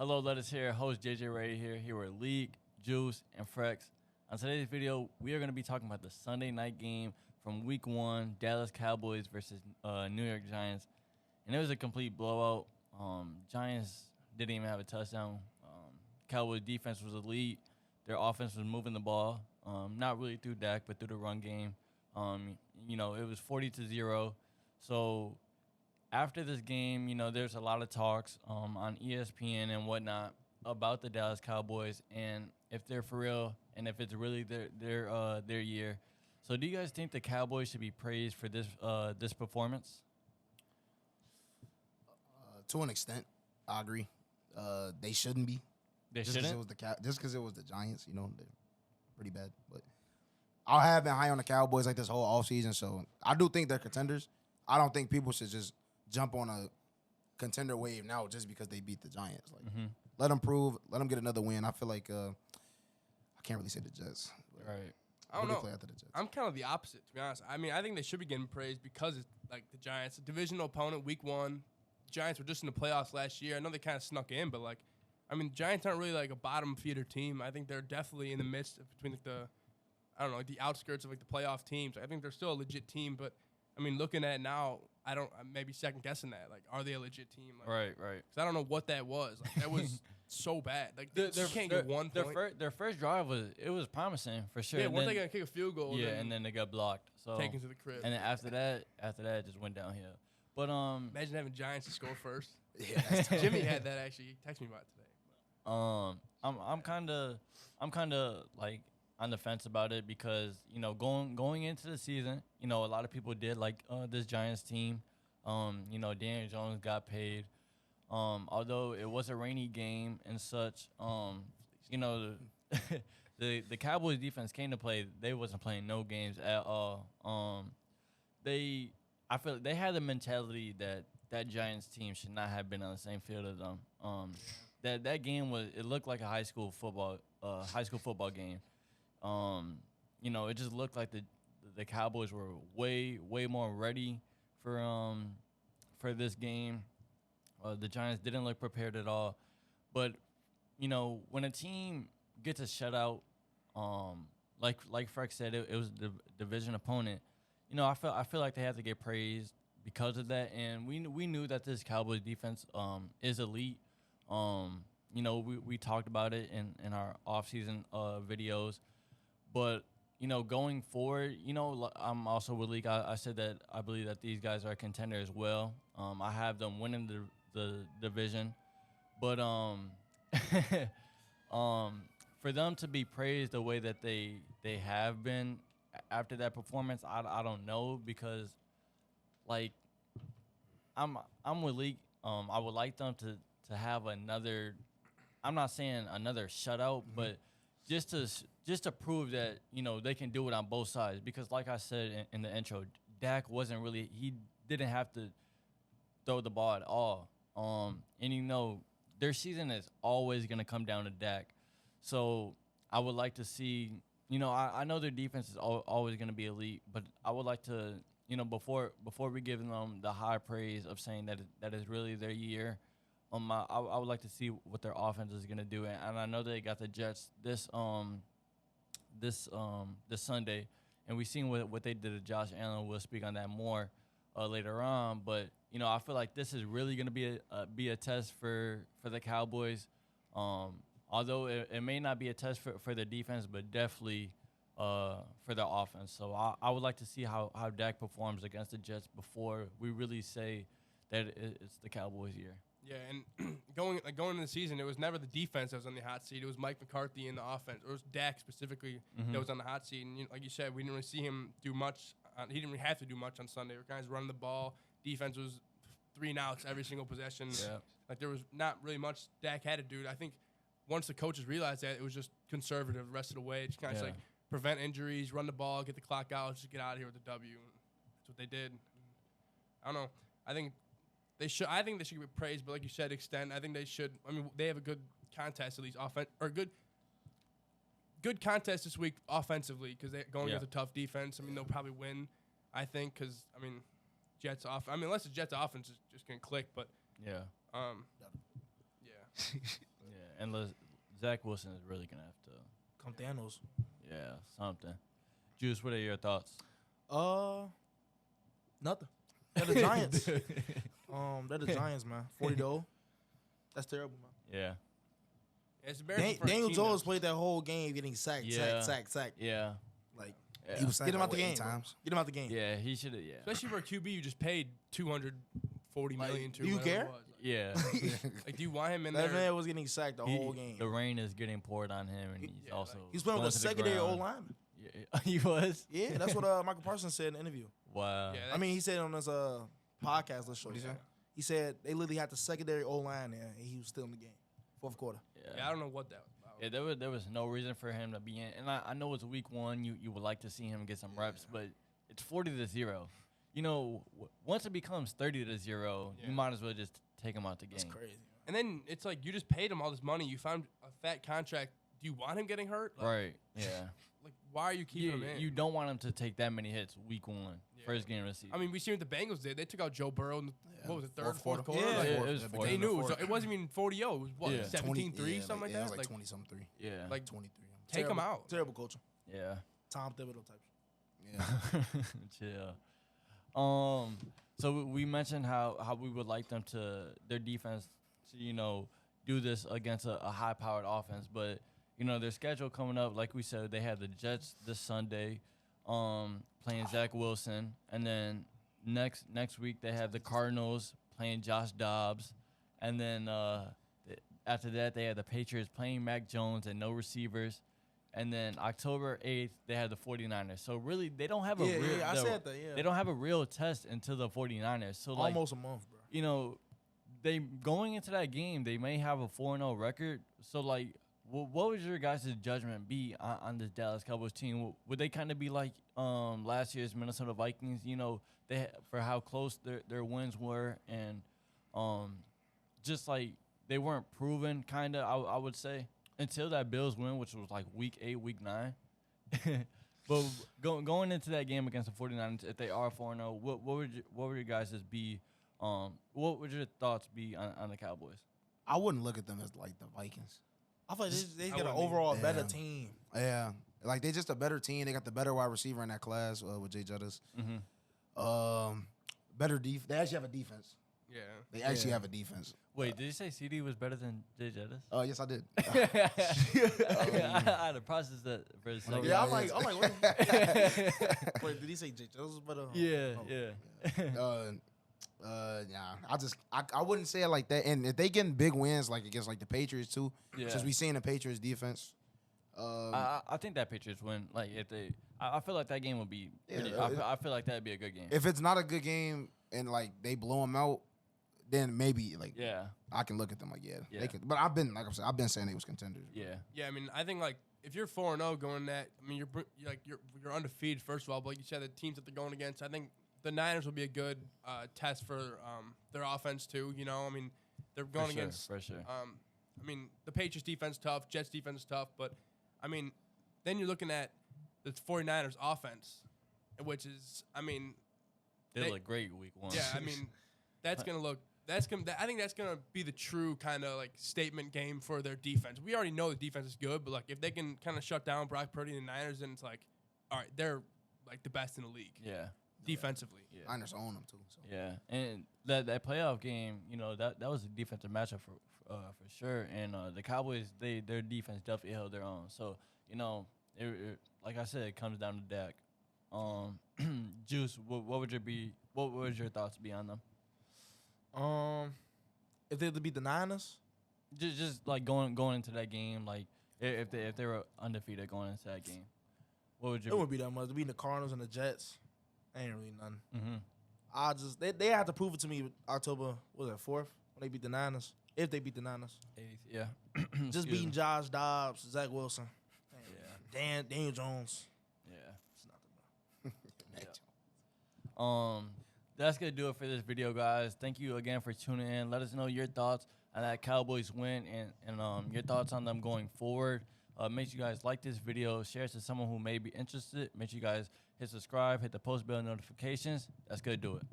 Hello, let us hear. Host JJ Raya here with League, Juice, and Frecks. On today's video, we are going to be talking about the Sunday night game from Week 1, Dallas Cowboys versus New York Giants. And it was a complete blowout. Giants didn't even have a touchdown. Cowboys defense was elite. Their offense was moving the ball, not really through Dak, but through the run game. It was 40-0. So after this game, there's a lot of talks on ESPN and whatnot about the Dallas Cowboys and if they're for real and if it's really their year. So do you guys think the Cowboys should be praised for this performance? To an extent, I agree. They shouldn't be. They shouldn't? Just because it was the Giants, they're pretty bad. But I have been high on the Cowboys like this whole offseason, so I do think they're contenders. I don't think people should just jump on a contender wave now just because they beat the Giants. Let them prove, let them get another win. I feel like I can't really say the Jets. Right. I don't know. Play after the Jets? I'm kind of the opposite, to be honest. I mean, I think they should be getting praised because it's like the Giants, a divisional opponent, Week 1. Giants were just in the playoffs last year. I know they kind of snuck in, but the Giants aren't really like a bottom feeder team. I think they're definitely in the midst of between the outskirts of the playoff teams. I think they're still a legit team, but looking at it now, I'm maybe second guessing that. Are they a legit team? Right. Because I don't know what that was. That was so bad. They can't get 1 point. Their first drive was promising for sure. Yeah, weren't they gonna kick a field goal? Yeah, and then they got blocked. So taken to the crib. And then after that, it just went downhill. But imagine having Giants to score first. Yeah, Jimmy had that actually. He texted me about it today. I'm kind of like on the fence about it because going into the season, a lot of people did like this Giants team. Daniel Jones got paid. Although it was a rainy game and such, the Cowboys defense came to play. They wasn't playing no games at all. I feel like they had the mentality that Giants team should not have been on the same field as them. That game it looked like a high school football game. It just looked like the Cowboys were way more ready for this game. The Giants didn't look prepared at all. But when a team gets a shutout, like Frecks said, it was the division opponent. I feel like they have to get praised because of that, and we knew that this Cowboys defense is elite. We talked about it in our offseason videos, but going forward, I'm also with League. I said that I believe that these guys are a contender as well. I have them winning the division, but for them to be praised the way that they have been after that performance, I don't know because I'm with League. I would like them to have another. I'm not saying another shutout, but just to prove that they can do it on both sides. Because like I said in the intro, Dak he didn't have to throw the ball at all. And their season is always gonna come down to Dak. So I would like to see. I know their defense is always gonna be elite, but I would like to. Before we give them the high praise of saying that is really their year, I would like to see what their offense is gonna do, and I know they got the Jets this Sunday, and we've seen what they did to Josh Allen. We'll speak on that more later on, but I feel like this is really gonna be a test for the Cowboys, although it may not be a test for their defense, but definitely. For their offense. So I would like to see how Dak performs against the Jets before we really say that it's the Cowboys' year. Yeah, and going into the season, it was never the defense that was on the hot seat. It was Mike McCarthy in the offense. It was Dak specifically that was on the hot seat. And like you said, we didn't really see him do much. He didn't really have to do much on Sunday. We guys running the ball. Defense was 3 and outs every single possession. Yeah. There was not really much Dak had to do. I think once the coaches realized that, it was just conservative the rest of the way. Just kind of prevent injuries, run the ball, get the clock out, just get out of here with a W. That's what they did. I don't know. I think they should get praised, but like you said, extend. I think they should. They have a good contest at least good contest this week offensively because they're going against a tough defense. They'll probably win. I think because Jets off. Unless the Jets offense is just gonna click, but yeah. Yeah. and Zach Wilson is really gonna have to. Come Thanos. Yeah, something. Juice, what are your thoughts? Nothing. They're the Giants. They're the Giants, man. 40-0. That's terrible, man. Yeah. It's embarrassing for a Daniel team Jones played that whole game getting sacked. Yeah. Like, Yeah. He was get him out the like, game. 8 times. Get him out the game. Yeah, he should have. Yeah. especially for a QB you just paid $240 million to. do you whatever it care? was. Yeah. Like, do you want him in That there? man was getting sacked the whole game. The rain is getting poured on him, and he's Yeah, also. like- He was playing with a going to the secondary ground. old lineman. Yeah, he was. Yeah, that's what Michael Parsons said in the interview. Wow. Yeah, I mean, he said on his podcast, let's show What'd he you. say? He said they literally had the secondary old line there, and he was still in the game. Fourth quarter. yeah, I don't know what that was about. Yeah, there was no reason for him to be in. And I know it's week 1. You would like to see him get some reps, but it's 40-0. You know, once it becomes 30-0, Yeah. you might as well just take him out the game. That's crazy. And then it's like you just paid him all this money. You found a fat contract. Do you want him getting hurt? Like, Right. Yeah. Like, why are you keeping him in? You don't want him to take that many hits week 1, Yeah. first game of the season. I mean, we seen what the Bengals did. They took out Joe Burrow in the, what was it, third, Fourth fourth quarter. quarter? Yeah, Like, it was Yeah, fourth. they beginning knew of it, the was, it wasn't even 40-0. It was what, Yeah. 17-3, something like It that? was like Like, 20 something. yeah. like 23. take him out. Terrible coaching. Yeah. Tom Thibodeau type. Yeah. Chill. So we mentioned how we would like them to their defense to do this against a high-powered offense, but their schedule coming up, like we said, they have the Jets this Sunday, playing Zach Wilson, and then next week they have the Cardinals playing Josh Dobbs, and then after that they have the Patriots playing Mac Jones and no receivers. And then October 8th, they have the 49ers. So, really, they don't have a real I said that, yeah. They don't have a real test until the 49ers. So, like, Almost a month, bro. they going into that game, they may have a 4-0 record. So, like, what would your guys' judgment be on this Dallas Cowboys team? Would they kind of be like last year's Minnesota Vikings, for how close their wins were and just, like, they weren't proven, kind of, I would say. Until that Bills win, which was like week 8, week 9. But going into that game against the 49ers, if they are 4-0, what would your guys' be? What would your thoughts be on the Cowboys? I wouldn't look at them as like the Vikings. I thought they I got an wouldn't overall either. better Yeah. team. Yeah. Like, they just a better team. They got the better wide receiver in that class with Jay Jettis. Mm-hmm. Better defense. They actually have a defense. Yeah. They actually Yeah. have a defense. Wait, did you say CD was better than Jay Jettis? Oh, yes, I did. I had to process that for a second. Yeah, I'm yeah, like, yeah. wait. Wait, did he say Jay Jones was better? Yeah, Oh. yeah. Yeah, I wouldn't say it like that. And if they getting big wins like against like the Patriots too, Yeah. since we seen the Patriots defense, I think that Patriots win. Like if they, I feel like that game would be. Yeah, Pretty, I feel like that'd be a good game. if it's not a good game and like they blow them out, then maybe like Yeah, I can look at them like yeah. Yeah. They can. But I've been like I said, I've been saying they was contenders. yeah, Yeah, I mean, I think, like, if you're 4-0 going that, I mean, you're undefeated, first of all, but like you said, the teams that they're going against, I think the Niners will be a good test for their offense, too. I mean, they're going for sure, against, for sure. I mean, the Patriots defense tough, Jets defense tough, but, I mean, then you're looking at the 49ers offense, which is, I mean, They they- look great week 1. yeah, I mean, that's going to look. I think that's gonna be the true kind of like statement game for their defense. We already know the defense is good, but like if they can kind of shut down Brock Purdy and the Niners, then it's like, all right, they're like the best in the league yeah, defensively. yeah, Niners own them too. So. yeah. And that playoff game, that was a defensive matchup for sure. And the Cowboys, their defense definitely held their own. So it, like I said, it comes down to Dak. Juice, what would your thoughts be on them? If they had to beat the Niners, Just like going into that game, like if they were undefeated going into that game, what would it you? wouldn't be that much. Beating the Cardinals and the Jets, ain't really nothing. Mm-hmm. They have to prove it to me October, what was that, 4th? When they beat the Niners. If they beat the Niners. Yeah. Just Excuse beating me. Josh Dobbs, Zach Wilson. Yeah. Daniel Jones. Yeah. It's nothing, bro. That's gonna do it for this video, guys. Thank you again for tuning in. Let us know your thoughts on that Cowboys win and your thoughts on them going forward. Make sure you guys like this video, share it to someone who may be interested. Make sure you guys hit subscribe, hit the post bell notifications. That's gonna do it.